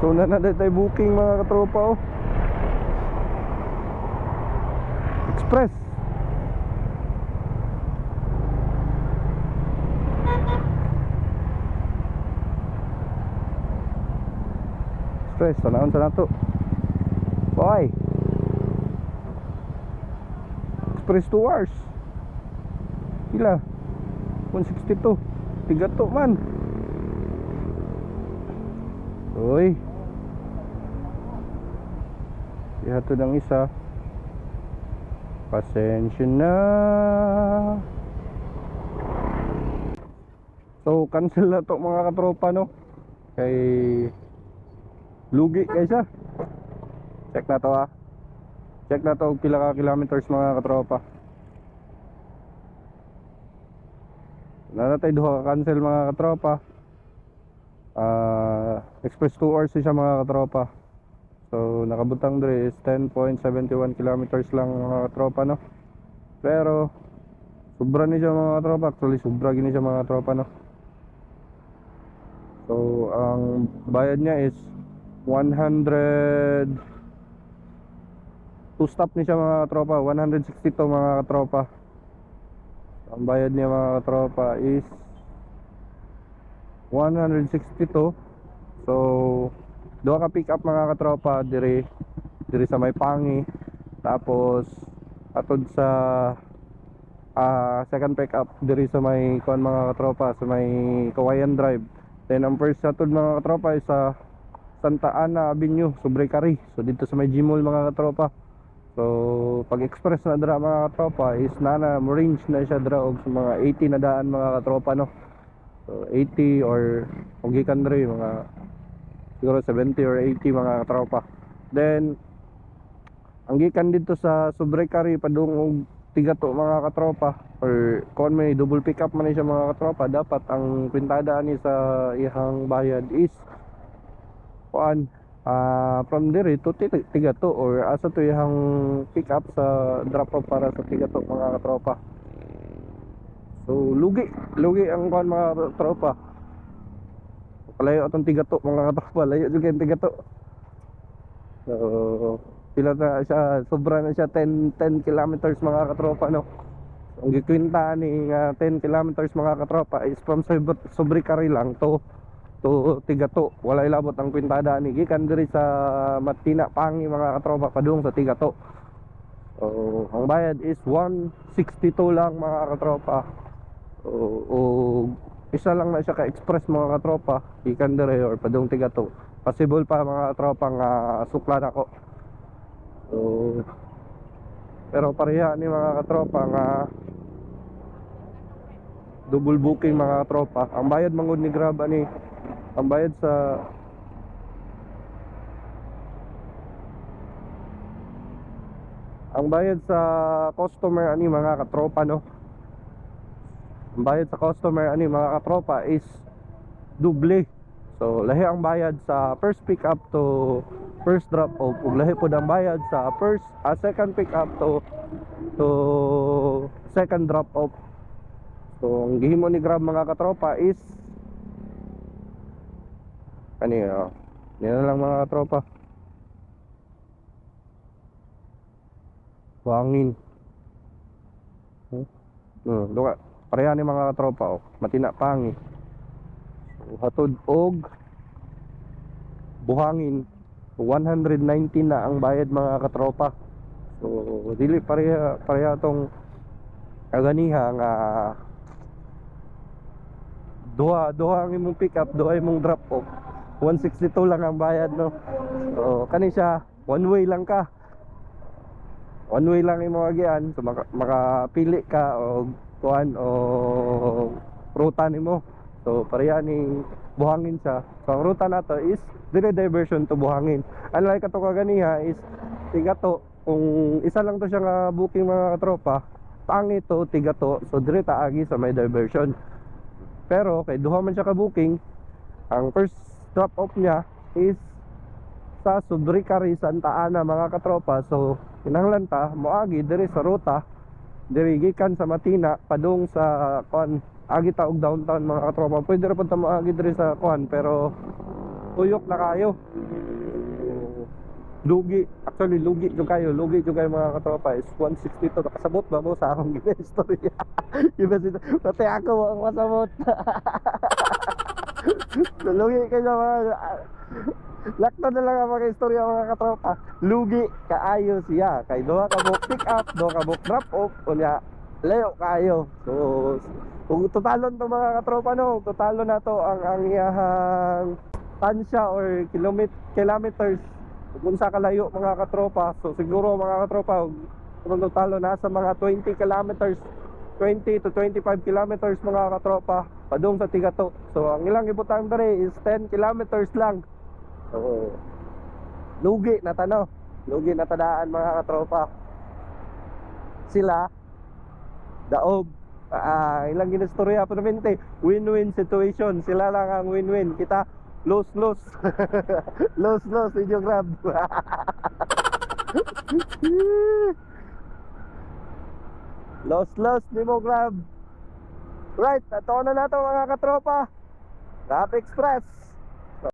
So na tayo booking mga katropa oh. Express. Express, sanaon sa nato. Bye. Express 2 hours. Pila? 162. Tiga to man. Uy. Ihato ng isa. Pasensya na. So cancel na to mga katropa no. Kay lugi guys ha. Check na to ha. Check na to pila ka kilometers mga katropa. Nanatay duha ka cancel mga katropa. Express 2 hours siya mga katropa. So nakabutang dire is 10.71 kilometers lang mga katropa no. Pero sobra ni siya mga katropa. Actually sobra gini siya mga katropa no. So ang bayad niya is 100. To stop ni siya mga katropa 162 mga katropa. Ang bayad niya mga katropa is 162. So duha ka pick up mga katropa diri sa may Pangi. Tapos atod sa second pick up diri sa may kon mga katropa sa may Kawayan Drive. Then ang first atod mga katropa is sa Santa Ana Avenue, Sobrecari. So dito sa may Gmall mga katropa. So pag express na dra mga katropa is nana mo range na siya dra og sa mga 80 na daan mga katropa no. So 80 or kung gikan dre mga siguro 70 or 80 mga katropa. Then ang gikan dito sa Sobrecari padung og tigato mga katropa or kon may double pick up man siya mga katropa, dapat ang kwintada ni sa ihang bayad is from there to tigato or asa to yung pick up sa drop off para sa tigato mga katropa. So lugi ang kuan mga katropa. Palayo atong tigato mga katropa, layo jud kay tigato. So pila na siya, sobra na siya 10 kilometers mga katropa no. So, ang gikwinta ni 10 kilometers mga katropa is from Sobrecari lang to tigato. Wala ilabot ang kwintada ni gikan diri sa Matina Pangi mga katropa padung sa tigato. So ang bayad is 162 lang mga katropa. O isa lang na siya ka express mga katropa gikan diri or padung tigato. Possible pa mga katropa nga suklan ako. So pero pareha ni mga katropa nga double booking mga katropa. Ang bayad mangud ni Grab ani, ang bayad sa customer ani mga katropa no. Ang bayad sa customer ani mga katropa is doble. So lahi ang bayad sa first pick up to first drop off, ug lahi pod ang bayad sa second pick up to second drop off. So ang gihimo ni Grab mga katropa is yan na lang mga katropa. Buhangin. Duka pareha ni mga katropa Matina Pangi. So, hatod og Buhangin 119 na ang bayad mga katropa. So dili pareha tong kaganiha nga duha ang imong pick up, duha imong drop off. 162 lang ang bayad no. So kani siya one way lang ka. One way lang imong agian, so makapili ka og kuan o ruta nimo. So pareha ni Buhangin siya. So ang ruta nato is dire diversion to Buhangin. Unlike kato kaganiha is tigato, kung isa lang to siya nga booking mga katropa, Pangi to tigato, so dire taagi sa may diversion. Pero kay duha man siya ka booking, ang first drop off niya is sa Sobrecari, Santa Ana mga katropa. So kinahanglan ta moagi dire sa ruta, dire gikan sa Matina padung sa kuan agi ta og downtown mga katropa. Pwede ra pud ta moagi dire sa kuan, pero tuyok na kayo. So, lugi, actually lugi yung kayo mga katropa is 162 nakasabot ba mo sa akong istorya. Pati ako ang masabot. Lugi kayo mga lakto na lang ang mga istorya mga katropa. Lugi kaayo siya kay duha ka book pick up, duha ka book drop off unya layo kayo. So kung totalon to mga katropa no, totalon na to ang iyahang tansya or kilometers kung sa kalayo mga katropa. So siguro mga katropa kung totalo nasa mga 20 kilometers, 20 to 25 kilometers mga katropa padung sa Tigato. So ang ilang ibutang dere is 10 kilometers lang. So lugi na tano, lugi na tadaan mga katropa. Sila daog ilang ginistorya permente win-win situation. Sila lang ang win-win, kita lose-lose. Lose-lose video grab. Loss di mo grab. Right, ito na to mga katropa. Grab Express.